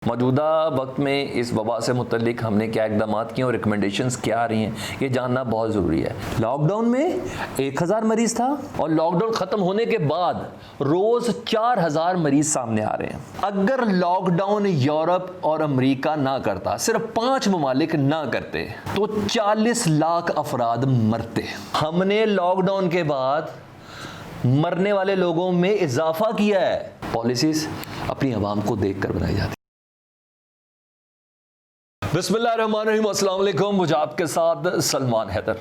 मौजूदा वक्त में इस वबा से मुतल्लिक हमने क्या इक़दाम किए और रिकमेंडेशंस क्या आ रही हैं, ये जानना बहुत ज़रूरी है। लॉकडाउन में 1000 मरीज़ था और लॉकडाउन ख़त्म होने के बाद रोज़ 4000 मरीज़ सामने आ रहे हैं। अगर लॉकडाउन यूरोप और अमेरिका ना करता, सिर्फ 5 ममालिक ना करते, तो 40 लाख अफराद मरते। हमने लॉकडाउन के बाद मरने वाले लोगों में इजाफा किया है। पॉलिसीज़ अपनी आवाम को देख कर बनाई जाती। बिस्मिल्लाहिर्रहमानिर्रहीम, अस्सलाम वालेकुम। मुझे आपके साथ सलमान हैदर।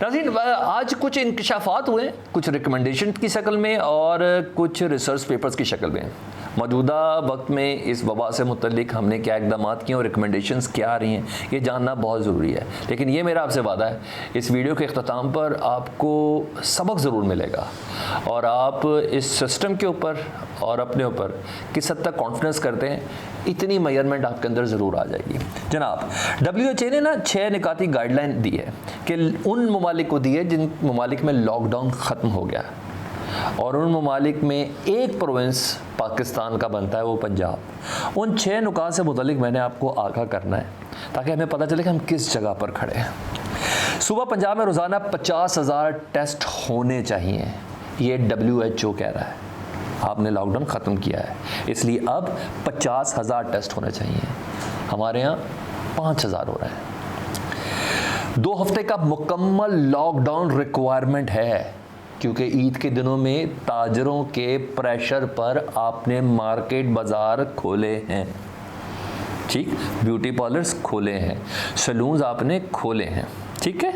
नाज़रीन, आज कुछ इंकशाफात हुए, कुछ रिकमेंडेशन की शक्ल में और कुछ रिसर्च पेपर्स की शक्ल में। मौजूदा वक्त में इस वबा से मुतल्लिक हमने क्या इक़दाम किए और रिकमेंडेशंस क्या आ रही हैं, ये जानना बहुत ज़रूरी है। लेकिन ये मेरा आपसे वादा है, इस वीडियो के अख्ताम पर आपको सबक ज़रूर मिलेगा और आप इस सिस्टम के ऊपर और अपने ऊपर किस हद तक कॉन्फिडेंस करते हैं, इतनी मेजरमेंट आपके अंदर ज़रूर आ जाएगी। जनाब, WHO ने ना 6 निकाती गाइडलाइन दी है कि उन ममालिक को दी है जिन ममालिक में लॉकडाउन ख़त्म हो गया और उन ममालिक में एक प्रोविंस पाकिस्तान का बनता है, वो पंजाब। उन 6 नुकात से मुतल्लिक मैंने आपको आगाह करना है ताकि हमें पता चले कि हम किस जगह पर खड़े हैं। सुबह पंजाब में रोज़ाना 50,000 टेस्ट होने चाहिए, ये WHO कह रहा है। आपने लॉकडाउन ख़त्म किया है, इसलिए अब 50,000 टेस्ट होने चाहिए। हमारे यहाँ 5,000 हो रहा है। 2 हफ्ते का मुकम्मल लॉकडाउन रिक्वायरमेंट है, क्योंकि ईद के दिनों में ताजरों के प्रेशर पर आपने मार्केट बाज़ार खोले हैं, ठीक, ब्यूटी पार्लर्स खोले हैं, सैलून्स आपने खोले हैं, ठीक है।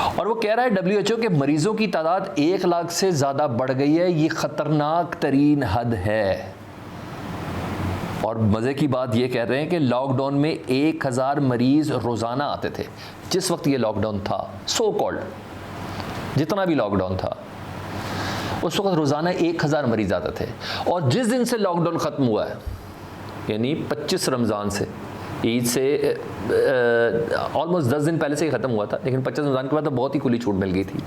और वो कह रहा है WHO के मरीज़ों की तादाद 1 लाख से ज़्यादा बढ़ गई है, ये ख़तरनाक तरीन हद है। और मज़े की बात ये कह रहे हैं कि लॉकडाउन में 1000 मरीज़ रोज़ाना आते थे। जिस वक्त ये लॉकडाउन था, सो कॉल्ड जितना भी लॉकडाउन था, उस वक्त रोज़ाना 1000 मरीज़ आते थे। और जिस दिन से लॉकडाउन ख़त्म हुआ है, यानी 25 रमज़ान से, ईद से ऑलमोस्ट 10 दिन पहले से ही ख़त्म हुआ था, लेकिन 25 रमज़ान के बाद तो बहुत ही खुली छूट मिल गई थी।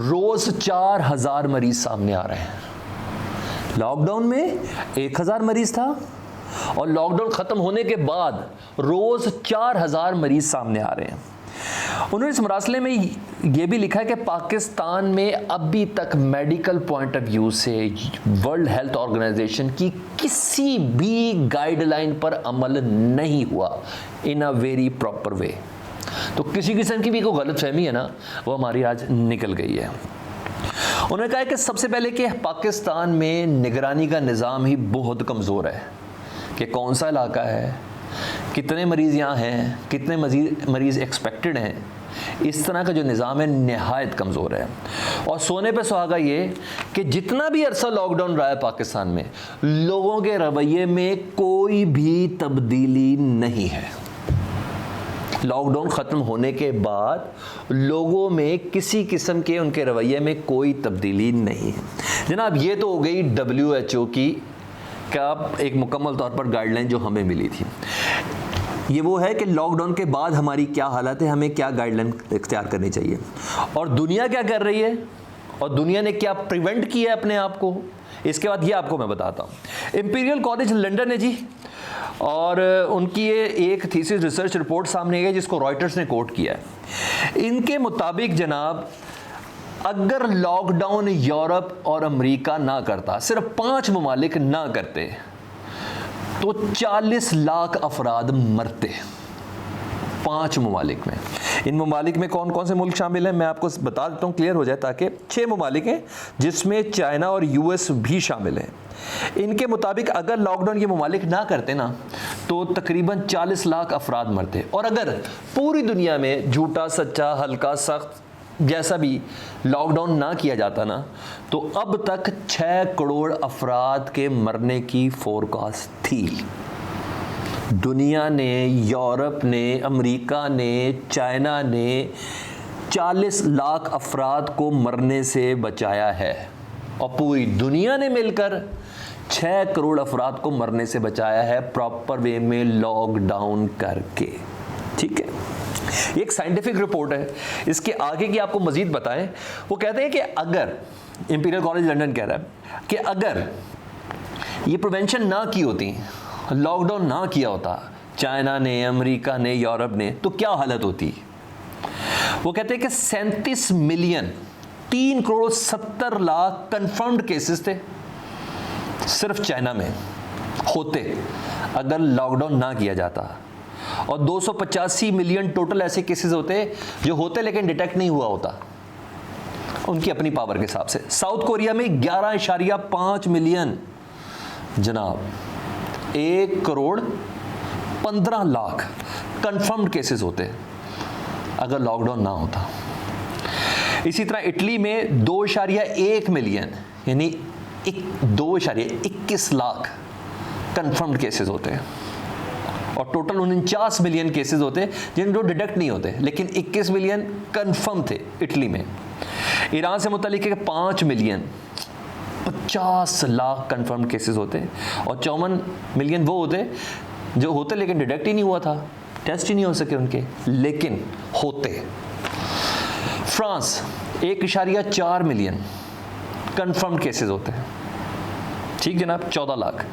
रोज़ 4000 मरीज़ सामने आ रहे हैं। लॉकडाउन में 1000 मरीज़ था और लॉकडाउन ख़त्म होने के बाद रोज़ 4000 मरीज़ सामने आ रहे हैं। उन्होंने इस मरासले में ये भी लिखा है कि पाकिस्तान में अभी तक मेडिकल पॉइंट ऑफ व्यू से वर्ल्ड हेल्थ ऑर्गेनाइजेशन की किसी भी गाइडलाइन पर अमल नहीं हुआ इन अ वेरी प्रॉपर वे। तो किसी किस्म की भी कोई गलतफहमी है ना, वो हमारी आज निकल गई है। उन्होंने कहा है कि सबसे पहले कि पाकिस्तान में निगरानी का निज़ाम ही बहुत कमज़ोर है कि कौन सा इलाका है, कितने मरीज़ यहाँ हैं, कितने मरीज़ एक्सपेक्टेड हैं। इस तरह का जो निज़ाम है नहायत कमज़ोर है। और सोने पे सुहागा ये कि जितना भी अरसा लॉकडाउन रहा है पाकिस्तान में, लोगों के रवैये में कोई भी तब्दीली नहीं है। लॉकडाउन ख़त्म होने के बाद लोगों में किसी किस्म के उनके रवैये में कोई तब्दीली नहीं है। जनाब, ये तो हो गई WHO की का एक मुकम्मल तौर पर गाइडलाइन जो हमें मिली थी। ये वो है कि लॉकडाउन के बाद हमारी क्या हालत है, हमें क्या गाइडलाइन इख्तियार करनी चाहिए और दुनिया क्या कर रही है और दुनिया ने क्या प्रिवेंट किया है अपने आप को। इसके बाद ये आपको मैं बताता हूँ। इंपीरियल कॉलेज लंदन है जी, और उनकी ये एक थीसिस रिसर्च रिपोर्ट सामने आई है जिसको रॉयटर्स ने कोट किया है। इनके मुताबिक जनाब, अगर लॉकडाउन यूरोप और अमेरिका ना करता, सिर्फ 5 ममालिक ना करते, तो 40 लाख अफराद मरते। 5 ममालिक में। इन ममालिक में कौन कौन से मुल्क शामिल हैं मैं आपको बता देता हूँ, क्लियर हो जाए, ताकि 6 ममालिक हैं जिसमें चाइना और US भी शामिल हैं। इनके मुताबिक अगर लॉकडाउन ये ममालिक ना करते ना, तो तकरीबन 40 लाख अफराद मरते। और अगर पूरी दुनिया में झूठा सच्चा हल्का सख्त जैसा भी लॉकडाउन ना किया जाता ना, तो अब तक 6 करोड़ अफराद के मरने की फोरकास्ट थी। दुनिया ने, यूरोप ने, अमेरिका ने, चाइना ने 40 लाख अफराद को मरने से बचाया है और पूरी दुनिया ने मिलकर 6 करोड़ अफराद को मरने से बचाया है, प्रॉपर वे में लॉकडाउन करके, ठीक है। एक साइंटिफिक रिपोर्ट है, इसके आगे की आपको मजीद बताएं। वो कहते हैं कि अगर, इंपीरियल कॉलेज लंदन कह रहा है कि अगर ये प्रिवेंशन ना की होती लॉकडाउन ना किया होता चाइना ने, अमेरिका ने, यूरोप ने, तो क्या हालत होती? वो कहते हैं कि 37 million 3 crore 70 lakh confirmed cases थे सिर्फ चाइना में होते अगर लॉकडाउन ना किया जाता, और 285 मिलियन टोटल ऐसे केसेस होते जो होते लेकिन डिटेक्ट नहीं हुआ होता उनकी अपनी पावर के हिसाब से। साउथ कोरिया में 11.5 मिलियन जनाब, 1 करोड़ 15 लाख कंफर्म्ड केसेस होते अगर लॉकडाउन ना होता। इसी तरह इटली में 2.1 मिलियन यानी 2.21 लाख कंफर्म्ड केसेस होते हैं, और टोटल 49 मिलियन केसेस होते जिनको डिटेक्ट नहीं होते, लेकिन 21 मिलियन कंफर्म थे इटली में। ईरान से मुतल्लिक 5 मिलियन 50 लाख कंफर्म केसेस होते, और 54 मिलियन वो होते जो होते लेकिन डिटेक्ट ही नहीं हुआ था, टेस्ट ही नहीं हो सके उनके, लेकिन होते। फ्रांस 1.4 मिलियन कंफर्म केसेस होते हैं, ठीक जनाब, 14 लाख।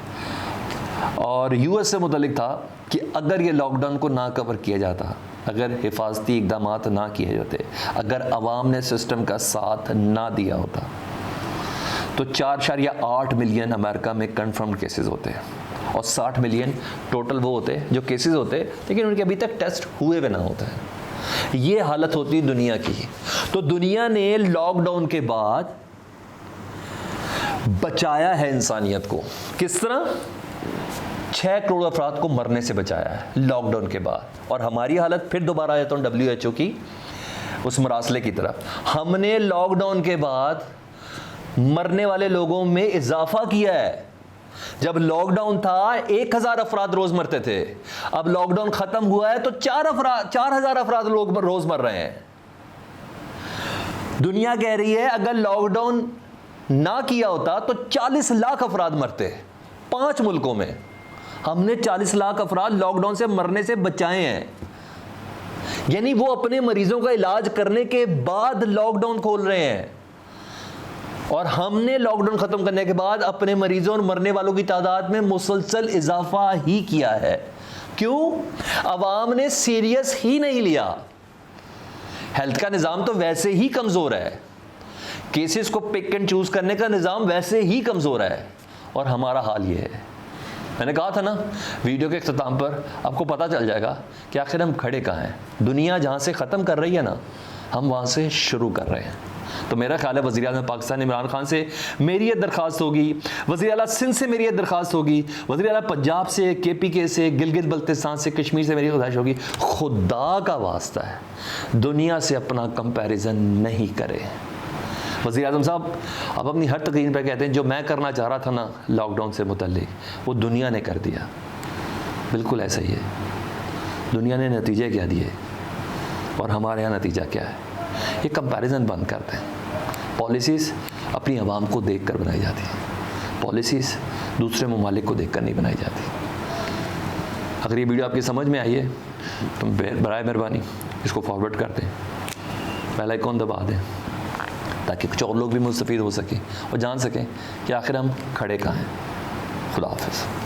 और यूएस से मुतल्लिक था कि अगर ये लॉकडाउन को ना कवर किया जाता, अगर हिफाजती इकदाम ना किए जाते, अगर अवाम ने सिस्टम का साथ ना दिया होता, तो 4.8 मिलियन अमेरिका में कंफर्म केसेस होते हैं, और 60 मिलियन टोटल वो होते जो केसेस होते लेकिन उनके अभी तक टेस्ट हुए भी ना होता है। ये हालत होती दुनिया की। तो दुनिया ने लॉकडाउन के बाद बचाया है इंसानियत को। किस तरह? 6 करोड़ अफराद को मरने से बचाया है लॉकडाउन के बाद। और हमारी हालत, फिर दोबारा आया तो WHO की उस मरासले की तरफ, हमने लॉकडाउन के बाद मरने वाले लोगों में इजाफा किया है। जब लॉकडाउन था 1000 अफराद रोज मरते थे, अब लॉकडाउन खत्म हुआ है तो 4000 अफराद लोग रोज मर रहे हैं। दुनिया कह रही है अगर लॉकडाउन ना किया होता तो 40 लाख अफराद मरते 5 मुल्कों में। हमने 40 लाख अफराद लॉकडाउन से मरने से बचाए हैं, यानी वो अपने मरीजों का इलाज करने के बाद लॉकडाउन खोल रहे हैं, और हमने लॉकडाउन खत्म करने के बाद अपने मरीजों और मरने वालों की तादाद में मुसलसल इजाफा ही किया है। क्यों? अवाम ने सीरियस ही नहीं लिया। हेल्थ का निज़ाम तो वैसे ही कमज़ोर है, केसेस को पिक एंड चूज़ करने का निज़ाम वैसे ही कमज़ोर है, और हमारा हाल ये है। मैंने कहा था ना वीडियो के इख्तिताम पर, आपको पता चल जाएगा कि आखिर हम खड़े कहाँ हैं। दुनिया जहाँ से ख़त्म कर रही है ना, हम वहाँ से शुरू कर रहे हैं। तो मेरा ख्याल है वज़ीर आज़म पाकिस्तान इमरान खान से मेरी ये दरख्वास्त होगी, वज़ीर आला सिंध से मेरी ये दरख्वास्त होगी, वज़ीर आला पंजाब से, KPK से, गिलगित बल्तिस्तान से, कश्मीर से मेरी गुजारिश होगी, खुदा का वास्ता है दुनिया से अपना कंपैरिजन नहीं करें। वज़ीर आज़म साहब अब अपनी हर तकरीर पर कहते हैं जो मैं करना चाह रहा था ना लॉकडाउन से मुतल्लिक, वो दुनिया ने कर दिया। बिल्कुल ऐसा ही है, दुनिया ने नतीजे क्या दिए और हमारे यहाँ नतीजा क्या है। ये कंपैरिजन बंद करते हैं। पॉलिसीज़ अपनी आवाम को देख कर बनाई जाती हैं, पॉलिसीज़ दूसरे ममालिक को देख कर नहीं बनाई जाती। अगर ये वीडियो आपकी समझ में आई है तो बराए मेहरबानी इसको फॉरवर्ड कर दें, बेल आइकॉन दबा दें, ताकि कुछ और लोग भी मुस्तफ़ीद हो सकें और जान सकें कि आखिर हम खड़े कहाँ हैं। खुदा हाफ़िज़।